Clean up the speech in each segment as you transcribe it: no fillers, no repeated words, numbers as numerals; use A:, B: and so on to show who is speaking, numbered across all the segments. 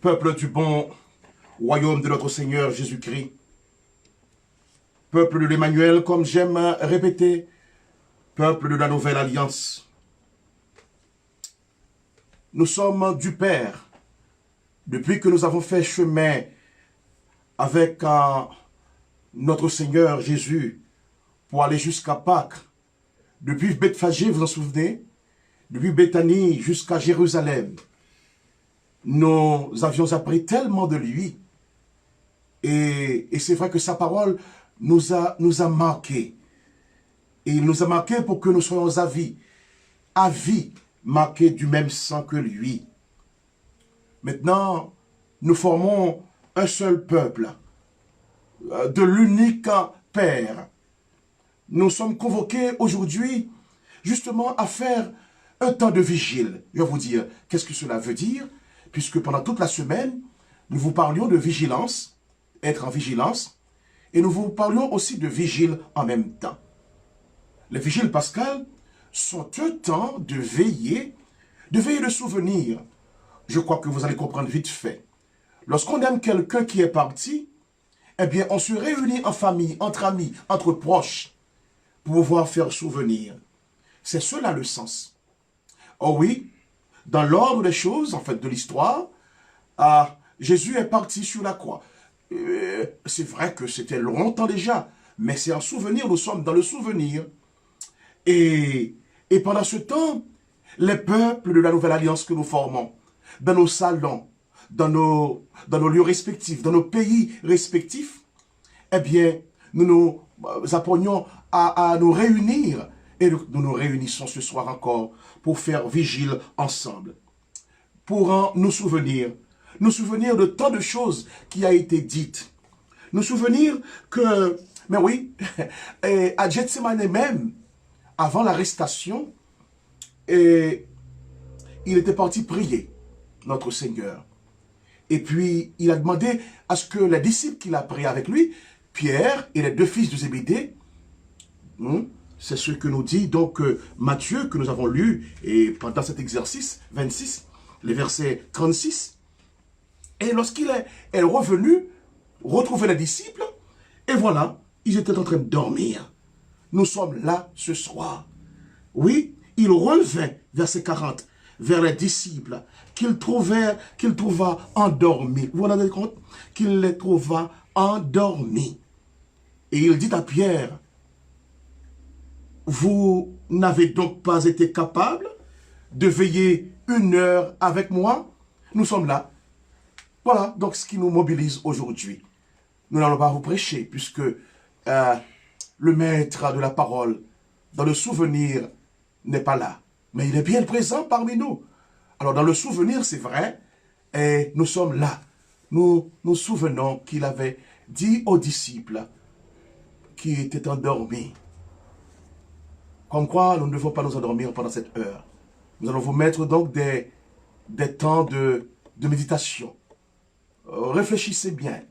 A: Peuple du bon royaume de notre Seigneur Jésus-Christ, peuple de l'Emmanuel, comme j'aime répéter, peuple de la nouvelle alliance. Nous sommes du Père, depuis que nous avons fait chemin avec notre Seigneur Jésus pour aller jusqu'à Pâques. Depuis Bethphagée, vous en souvenez? Depuis Béthanie jusqu'à Jérusalem. Nous avions appris tellement de lui. Et c'est vrai que sa parole nous a marqués. Et il nous a marqués pour que nous soyons à vie, marqués du même sang que lui. Maintenant, nous formons un seul peuple, de l'unique Père. Nous sommes convoqués aujourd'hui, justement, à faire un temps de vigile. Je vais vous dire, qu'est-ce que cela veut dire? Puisque pendant toute la semaine, nous vous parlions de vigilance, être en vigilance, et nous vous parlions aussi de vigile en même temps. Les vigiles pascales sont un temps de veiller de souvenir. Je crois que vous allez comprendre vite fait. Lorsqu'on aime quelqu'un qui est parti, eh bien, on se réunit en famille, entre amis, entre proches, pour pouvoir faire souvenir. C'est cela le sens. Oh oui, dans l'ordre des choses, en fait, de l'histoire, Jésus est parti sur la croix. C'est vrai que c'était longtemps déjà, mais c'est un souvenir, nous sommes dans le souvenir. Et pendant ce temps, les peuples de la nouvelle alliance que nous formons, dans nos salons, dans nos lieux respectifs, dans nos pays respectifs, eh bien, nous nous apprenions à nous réunir. Et nous nous réunissons ce soir encore pour faire vigile ensemble. Pour nous souvenir de tant de choses qui a été dites. Nous souvenir que, mais oui, à Gethsemane même, avant l'arrestation, il était parti prier, notre Seigneur. Et puis, il a demandé à ce que les disciples qu'il a pris avec lui, Pierre et les deux fils de Zébédée, c'est ce que nous dit donc Matthieu, que nous avons lu, et pendant cet exercice 26, les versets 36. Et lorsqu'il est revenu, retrouver les disciples, et voilà, ils étaient en train de dormir. Nous sommes là ce soir. Oui, il revint, verset 40, vers les disciples, qu'il trouva endormis. Vous vous rendez compte? Qu'il les trouva endormis. Et il dit à Pierre, vous n'avez donc pas été capable de veiller 1 heure avec moi? Nous sommes là. Voilà donc ce qui nous mobilise aujourd'hui. Nous n'allons pas vous prêcher puisque le maître de la parole, dans le souvenir, n'est pas là. Mais il est bien présent parmi nous. Alors dans le souvenir, c'est vrai, et nous sommes là. Nous nous souvenons qu'il avait dit aux disciples qui étaient endormis, comme quoi nous ne devons pas nous endormir pendant cette heure. Nous allons vous mettre donc des temps de méditation. Réfléchissez bien.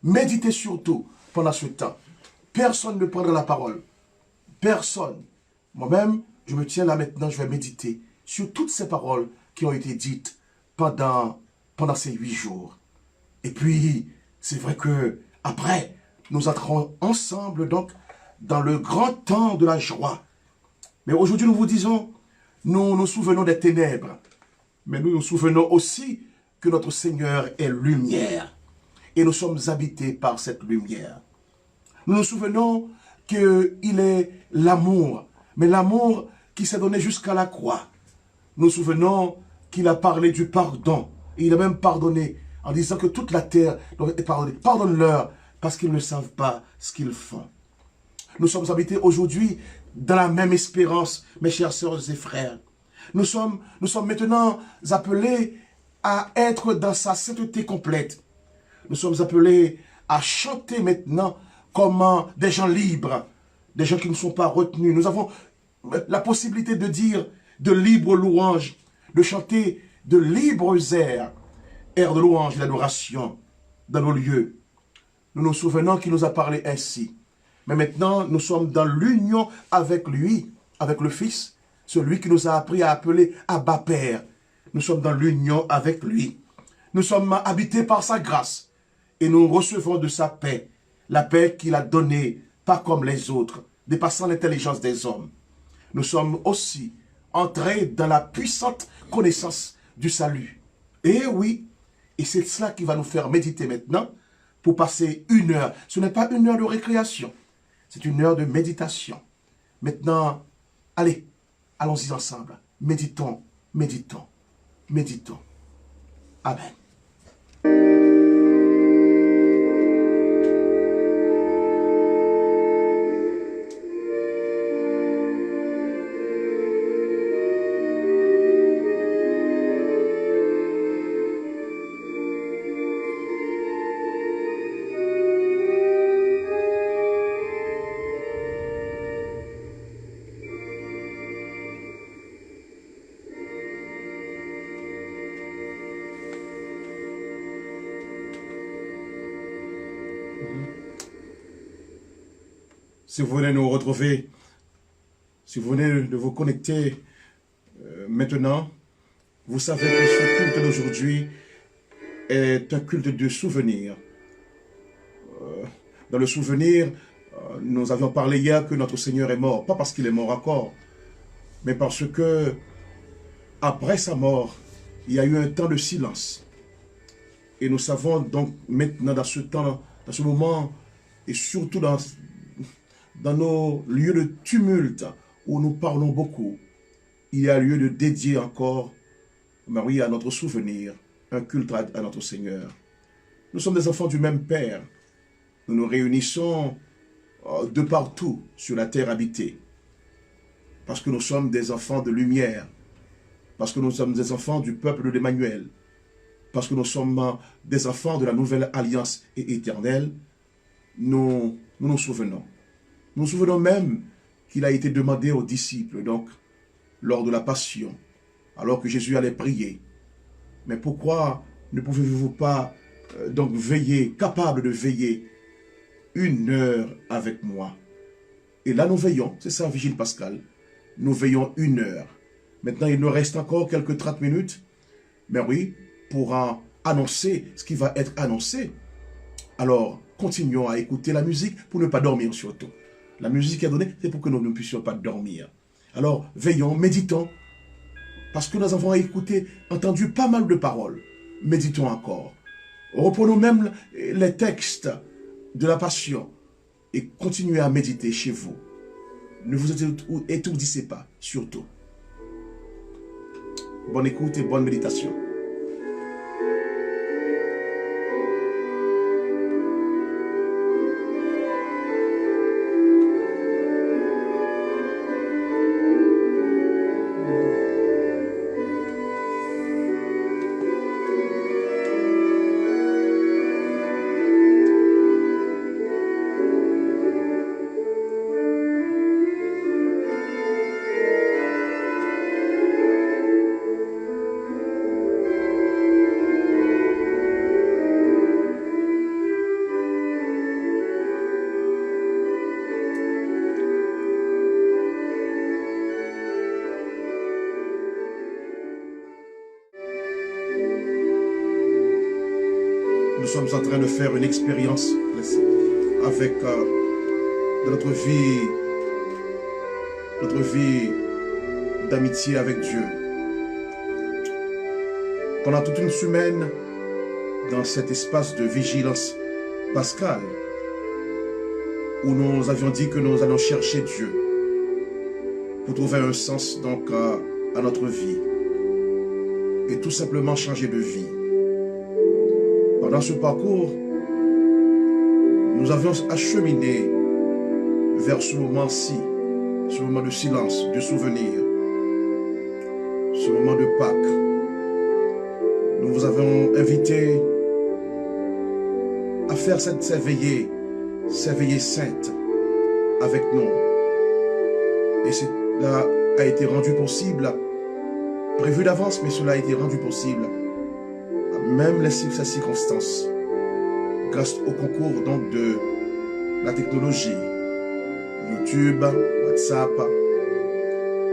A: Méditez surtout pendant ce temps. Personne ne prendra la parole. Personne. Moi-même, je me tiens là maintenant, je vais méditer sur toutes ces paroles qui ont été dites pendant ces 8 jours. Et puis, c'est vrai que après, nous entrons ensemble donc dans le grand temps de la joie. Mais aujourd'hui, nous vous disons, nous nous souvenons des ténèbres, mais nous nous souvenons aussi que notre Seigneur est lumière et nous sommes habités par cette lumière. Nous nous souvenons qu'il est l'amour, mais l'amour qui s'est donné jusqu'à la croix. Nous nous souvenons qu'il a parlé du pardon et il a même pardonné en disant que toute la terre doit être pardonnée. Pardonne-leur parce qu'ils ne savent pas ce qu'ils font. Nous sommes habités aujourd'hui dans la même espérance, mes chers sœurs et frères. Nous sommes maintenant appelés à être dans sa sainteté complète. Nous sommes appelés à chanter maintenant comme des gens libres, des gens qui ne sont pas retenus. Nous avons la possibilité de dire de libres louanges, de chanter de libres airs de louange et d'adoration dans nos lieux. Nous nous souvenons qu'il nous a parlé ainsi. Mais maintenant, nous sommes dans l'union avec lui, avec le Fils, celui qui nous a appris à appeler Abba Père. Nous sommes dans l'union avec lui. Nous sommes habités par sa grâce et nous recevons de sa paix, la paix qu'il a donnée, pas comme les autres, dépassant l'intelligence des hommes. Nous sommes aussi entrés dans la puissante connaissance du salut. Et oui, et c'est cela qui va nous faire méditer maintenant pour passer 1 heure. Ce n'est pas 1 heure de récréation, c'est 1 heure de méditation. Maintenant, allez, allons-y ensemble. Méditons, méditons, méditons. Amen. Si vous venez nous retrouver, si vous venez de vous connecter maintenant, vous savez que ce culte d'aujourd'hui est un culte de souvenir. Dans le souvenir, nous avions parlé hier que notre Seigneur est mort, pas parce qu'il est mort encore, mais parce que après sa mort, il y a eu un temps de silence. Et nous savons donc maintenant dans ce temps, dans ce moment, et surtout dans nos lieux de tumulte où nous parlons beaucoup, il y a lieu de dédier encore, Marie, à notre souvenir, un culte à notre Seigneur. Nous sommes des enfants du même Père. Nous nous réunissons de partout sur la terre habitée. Parce que nous sommes des enfants de lumière. Parce que nous sommes des enfants du peuple d'Emmanuel. Parce que nous sommes des enfants de la nouvelle alliance et éternelle. Nous nous souvenons. Nous nous souvenons même qu'il a été demandé aux disciples, donc, lors de la Passion, alors que Jésus allait prier. Mais pourquoi ne pouvez-vous pas, donc, veiller, capable de veiller 1 heure avec moi? Et là, nous veillons, c'est ça, Vigile Pascal. Nous veillons 1 heure. Maintenant, il nous reste encore quelques 30 minutes, mais oui, pour annoncer ce qui va être annoncé. Alors, continuons à écouter la musique pour ne pas dormir surtout. La musique est donnée, c'est pour que nous ne puissions pas dormir. Alors, veillons, méditons, parce que nous avons entendu pas mal de paroles. Méditons encore. Reprenons même les textes de la Passion et continuez à méditer chez vous. Ne vous étourdissez pas, surtout. Bonne écoute et bonne méditation. Nous sommes en train de faire une expérience avec notre vie d'amitié avec Dieu. Pendant toute une semaine, dans cet espace de vigilance pascale, où nous avions dit que nous allons chercher Dieu pour trouver un sens donc à notre vie et tout simplement changer de vie. Pendant ce parcours, nous avions acheminé vers ce moment-ci, ce moment de silence, de souvenir, ce moment de Pâques. Nous vous avons invité à faire ces veillées saintes avec nous. Et cela a été rendu possible, prévu d'avance, mais cela a été rendu possible même ces circonstances, grâce au concours donc de la technologie, YouTube, WhatsApp,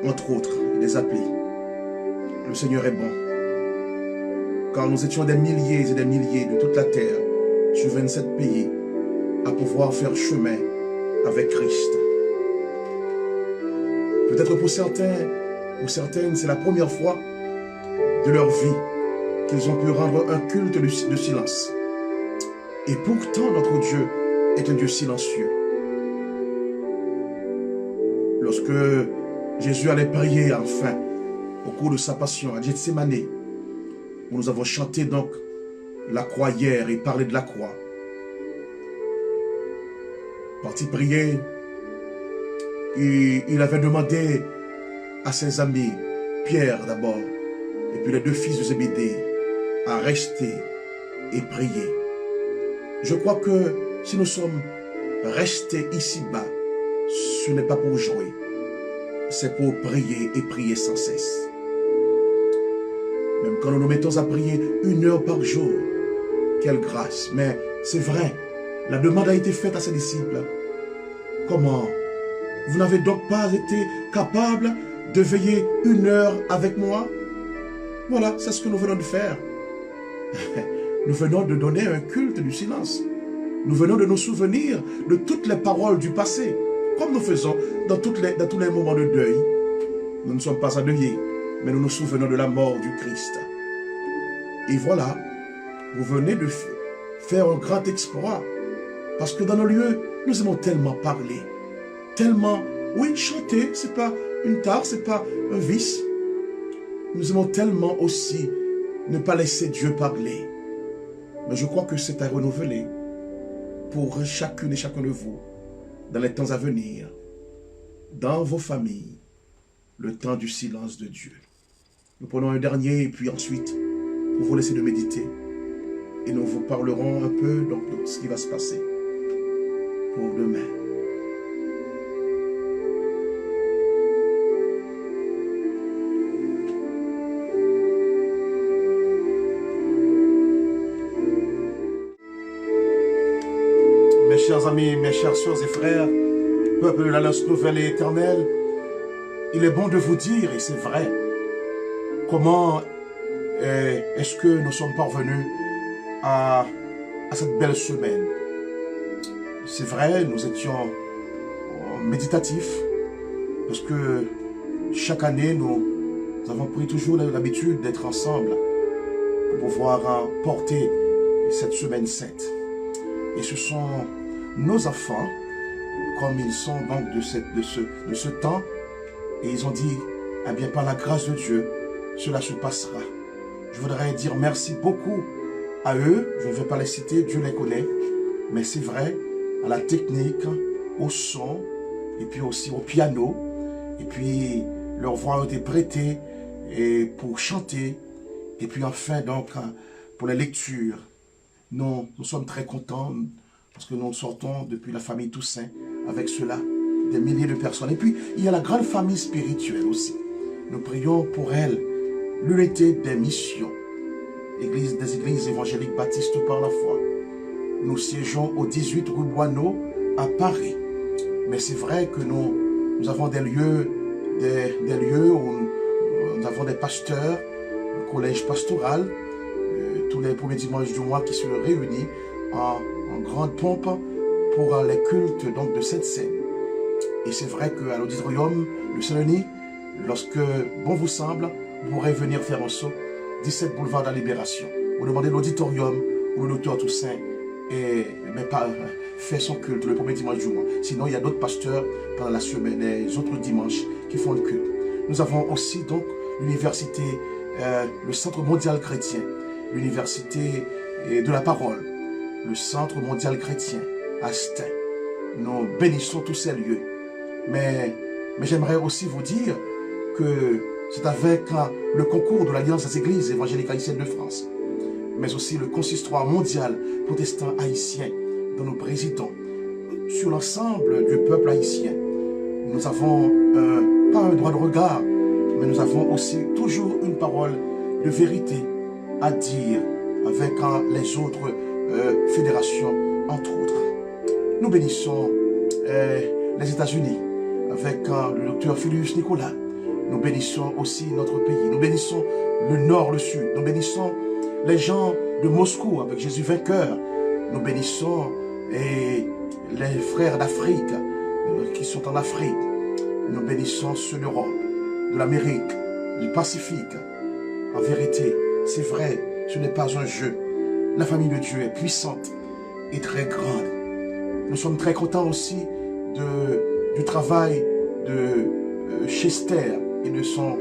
A: entre autres, et les applis. Le Seigneur est bon. quand nous étions des milliers et des milliers de toute la terre, sur 27 pays, à pouvoir faire chemin avec Christ. Peut-être pour certaines, c'est la première fois de leur vie qu'ils ont pu rendre un culte de silence. Et pourtant, notre Dieu est un Dieu silencieux. Lorsque Jésus allait prier enfin, au cours de sa passion à Gethsémane, où nous avons chanté donc la croix hier et parlé de la croix. Parti prier, il avait demandé à ses amis, Pierre d'abord, et puis les deux fils de Zébédée, à rester et prier. Je crois que si nous sommes restés ici-bas, ce n'est pas pour jouer, c'est pour prier et prier sans cesse. Même quand nous nous mettons à prier 1 heure par jour, quelle grâce. Mais c'est vrai, la demande a été faite à ses disciples. Comment? Vous n'avez donc pas été capable de veiller 1 heure avec moi? Voilà, c'est ce que nous venons de faire. Nous venons de donner un culte du silence. Nous venons de nous souvenir de toutes les paroles du passé, comme nous faisons dans tous les moments de deuil. Nous ne sommes pas endeuillés, mais nous nous souvenons de la mort du Christ. Et voilà, vous venez de faire un grand exploit. Parce que dans nos lieux, nous aimons tellement parler. Tellement, oui, chanter, c'est pas une tare, c'est pas un vice. Nous aimons tellement aussi ne pas laisser Dieu parler. Mais je crois que c'est à renouveler pour chacune et chacun de vous, dans les temps à venir, dans vos familles, le temps du silence de Dieu. Nous prenons un dernier et puis ensuite, pour vous laisser de méditer. Et nous vous parlerons un peu donc, de ce qui va se passer pour demain. Mes chers amis, mes chères sœurs et frères, peuple de l'Alliance nouvelle et éternelle, il est bon de vous dire, et c'est vrai, comment est-ce que nous sommes parvenus à cette belle semaine. C'est vrai, nous étions méditatifs, parce que chaque année, nous avons pris toujours l'habitude d'être ensemble pour pouvoir porter cette semaine sainte. Et ce sont nos enfants, comme ils sont donc de ce temps, et ils ont dit, eh bien par la grâce de Dieu, cela se passera. Je voudrais dire merci beaucoup à eux, je ne vais pas les citer, Dieu les connaît, mais c'est vrai, à la technique, au son, et puis aussi au piano, et puis leurs voix ont été prêtées et pour chanter, et puis enfin donc pour les lectures. Nous sommes très contents parce que nous sortons depuis la famille Toussaint avec cela, des milliers de personnes. Et puis il y a la grande famille spirituelle aussi. Nous prions pour elle, l'unité des missions, des églises évangéliques baptistes par la foi. Nous siégeons au 18 rue Boineau à Paris. Mais c'est vrai que nous avons des lieux où nous avons des pasteurs, un collège pastoral, tous les premiers dimanches du mois qui se réunissent en grande pompe pour les cultes donc, de cette scène. Et c'est vrai qu'à l'auditorium de Saint-Denis, lorsque bon vous semble, vous pourrez venir faire un saut 17 boulevard de la Libération. Vous demandez l'auditorium où le docteur Toussaint fait son culte le premier dimanche du mois. Sinon, il y a d'autres pasteurs pendant la semaine, les autres dimanches qui font le culte. Nous avons aussi donc l'université, le Centre mondial chrétien, l'université de la parole, le Centre mondial chrétien à Stein. Nous bénissons tous ces lieux. Mais j'aimerais aussi vous dire que c'est avec le concours de l'Alliance des Églises évangéliques haïtiennes de France, mais aussi le consistoire mondial protestant haïtien dont nous présidons, sur l'ensemble du peuple haïtien. Nous avons pas un droit de regard, mais nous avons aussi toujours une parole de vérité à dire avec les autres fédérations, entre autres. Nous bénissons les États-Unis avec le docteur Philius Nicolas. Nous bénissons aussi notre pays. Nous bénissons le nord, le sud. Nous bénissons les gens de Moscou avec Jésus vainqueur. Nous bénissons et les frères d'Afrique qui sont en Afrique. Nous bénissons ceux d'Europe, de l'Amérique, du Pacifique. En vérité, c'est vrai, ce n'est pas un jeu. La famille de Dieu est puissante et très grande. Nous sommes très contents aussi du travail de Chester et de son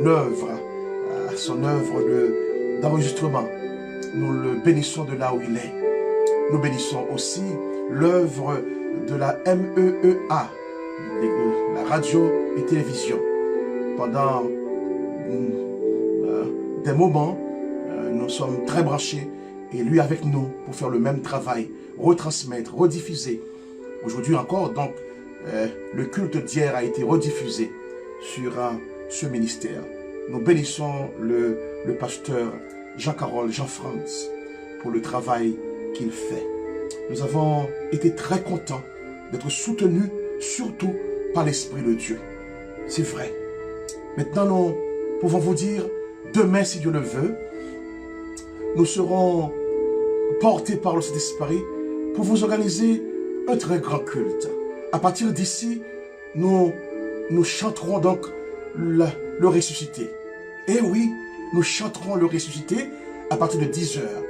A: œuvre d'enregistrement. Nous le bénissons de là où il est. Nous bénissons aussi l'œuvre de la MEEA, la radio et télévision. Pendant des moments, nous sommes très branchés et lui avec nous pour faire le même travail, retransmettre, rediffuser. Aujourd'hui encore, donc, le culte d'hier a été rediffusé sur ce ministère. Nous bénissons le pasteur Jean-Carole, Jean-France, pour le travail qu'il fait. Nous avons été très contents d'être soutenus, surtout par l'Esprit de Dieu. C'est vrai. Maintenant, nous pouvons vous dire, demain, si Dieu le veut, nous serons portés par le Saint-Esprit pour vous organiser un très grand culte. À partir d'ici, nous chanterons donc le ressuscité. Et oui, nous chanterons le ressuscité à partir de 10 heures.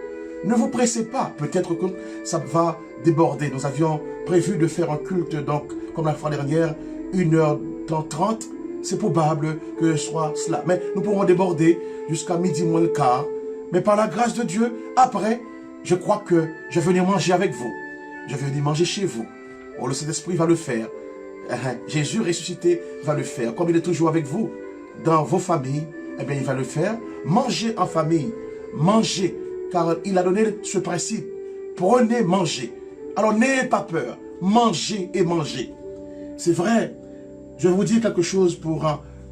A: Ne vous pressez pas, peut-être que ça va déborder. Nous avions prévu de faire un culte, donc, comme la fois dernière, 1h30. C'est probable que ce soit cela. Mais nous pourrons déborder jusqu'à midi moins le quart. Mais par la grâce de Dieu, après, je crois que je vais venir manger avec vous. Je vais venir manger chez vous. Oh, le Saint-Esprit va le faire. Jésus ressuscité va le faire. Comme il est toujours avec vous, dans vos familles, eh bien, il va le faire. Mangez en famille. Mangez. Car il a donné ce principe. Prenez, mangez. Alors, n'ayez pas peur. Mangez et mangez. C'est vrai. Je vais vous dire quelque chose pour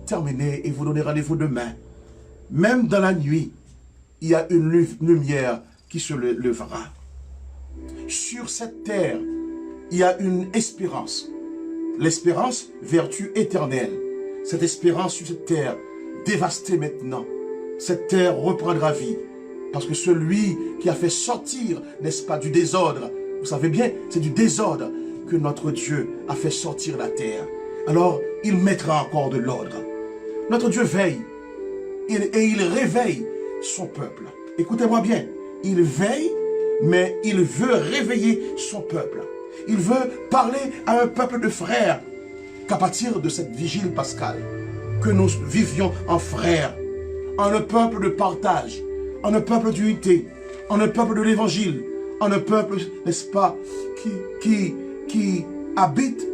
A: terminer et vous donner rendez-vous demain. Même dans la nuit, il y a une lumière qui se lèvera. Sur cette terre, il y a une espérance. L'espérance, vertu éternelle. Cette espérance sur cette terre, dévastée maintenant. Cette terre reprendra vie. Parce que celui qui a fait sortir, n'est-ce pas, du désordre, vous savez bien, c'est du désordre que notre Dieu a fait sortir la terre. Alors, il mettra encore de l'ordre. Notre Dieu veille et il réveille son peuple. Écoutez-moi bien, il veille, mais il veut réveiller son peuple. Il veut parler à un peuple de frères qu'à partir de cette vigile pascale, que nous vivions en frères, en un peuple de partage, en un peuple d'unité, en un peuple de l'évangile, en un peuple, n'est-ce pas, qui habite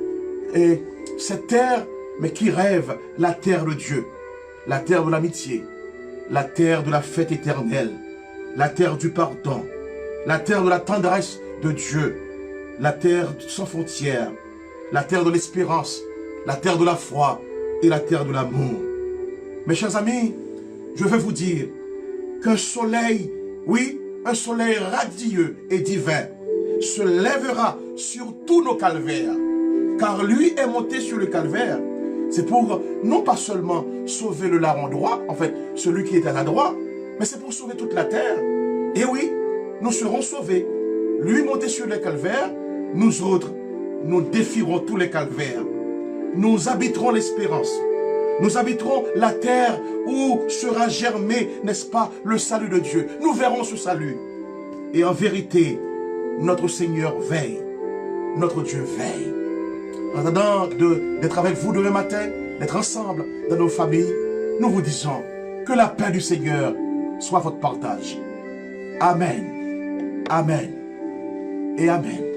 A: cette terre, mais qui rêve la terre de Dieu, la terre de l'amitié, la terre de la fête éternelle, la terre du pardon, la terre de la tendresse de Dieu, la terre sans frontières, la terre de l'espérance, la terre de la foi et la terre de l'amour. Mes chers amis, je veux vous dire qu'un soleil, oui, un soleil radieux et divin se lèvera sur tous nos calvaires. Car lui est monté sur le calvaire. C'est pour non pas seulement sauver le larron droit, en fait, celui qui est à la droite, mais c'est pour sauver toute la terre. Et oui, nous serons sauvés. Lui monté sur le calvaire, nous autres, nous défierons tous les calvaires. Nous habiterons l'espérance. Nous habiterons la terre où sera germé, n'est-ce pas, le salut de Dieu. Nous verrons ce salut. Et en vérité, notre Seigneur veille. Notre Dieu veille. En attendant d'être avec vous demain matin, d'être ensemble dans nos familles, nous vous disons que la paix du Seigneur soit votre partage. Amen. Amen. Et Amen.